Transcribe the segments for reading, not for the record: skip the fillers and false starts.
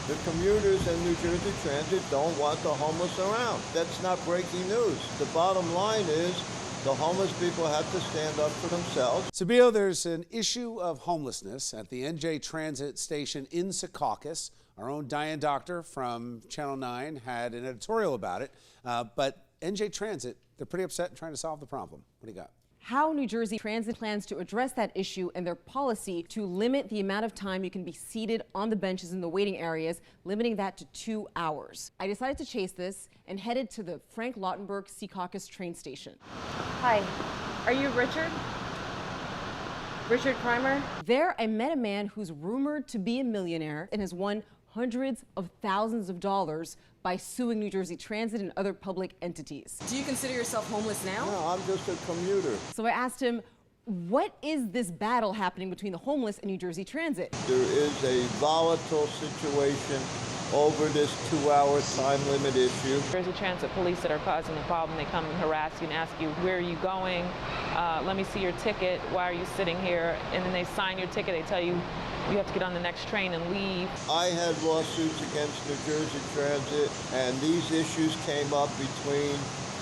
The commuters in New Jersey Transit don't want the homeless around. That's not breaking news. The bottom line is the homeless people have to stand up for themselves. Sabio, there's an issue of homelessness at the NJ Transit station in Secaucus. Our own Dianne Doctor from Channel 9 had an editorial about it. But NJ Transit, they're pretty upset and trying to solve the problem. What do you got? How New Jersey Transit plans to address that issue and their policy to limit the amount of time you can be seated on the benches in the waiting areas, limiting that to 2 hours. I decided to chase this and headed to the Frank Lautenberg Secaucus train station. Hi, are you Richard? Richard Kreimer? There, I met a man who's rumored to be a millionaire and has won hundreds of thousands of dollars by suing New Jersey Transit and other public entities. Do you consider yourself homeless now? No, I'm just a commuter. So I asked him, what is this battle happening between the homeless and New Jersey Transit? There is a volatile situation over this 2-hour time limit issue. Jersey Transit police that are causing the problem, they come and harass you and ask you, where are you going? Let me see your ticket. Why are you sitting here? And then they sign your ticket. They tell you you have to get on the next train and leave. I had lawsuits against New Jersey Transit, and these issues came up between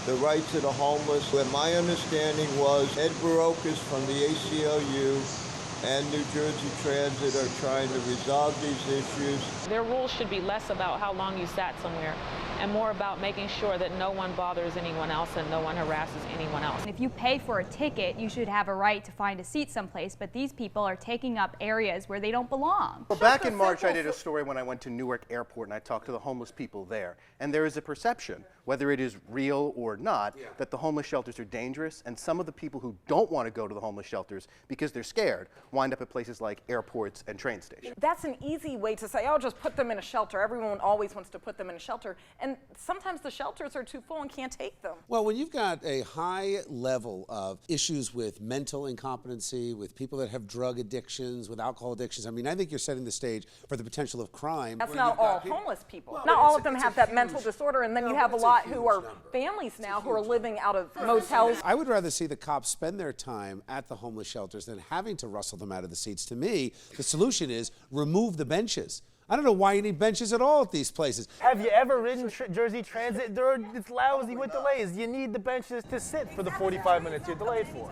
the rights of the homeless. And my understanding was Ed Barocas from the ACLU and New Jersey Transit are trying to resolve these issues. Their rules should be less about how long you sat somewhere and more about making sure that no one bothers anyone else and no one harasses anyone else. If you pay for a ticket, you should have a right to find a seat someplace, but these people are taking up areas where they don't belong. Well, back in March, I did a story when I went to Newark Airport and I talked to the homeless people there. And there is a perception, whether it is real or not, that the homeless shelters are dangerous, and some of the people who don't want to go to the homeless shelters because they're scared wind up at places like airports and train stations. That's an easy way to say, oh, just put them in a shelter. Everyone always wants to put them in a shelter. And sometimes the shelters are too full and can't take them. Well, when you've got a high level of issues with mental incompetency, with people that have drug addictions, with alcohol addictions, I mean, I think you're setting the stage for the potential of crime. That's not all homeless people. Well, not all of them have that mental disorder, and then you have a lot who are families now who are living out of motels. I would rather see the cops spend their time at the homeless shelters than having to rustle them out of the seats. To me, the solution is remove the benches. I don't know why you need benches at all at these places. Have you ever ridden Jersey Transit? It's lousy with delays. You need the benches to sit for the 45 minutes you're delayed for.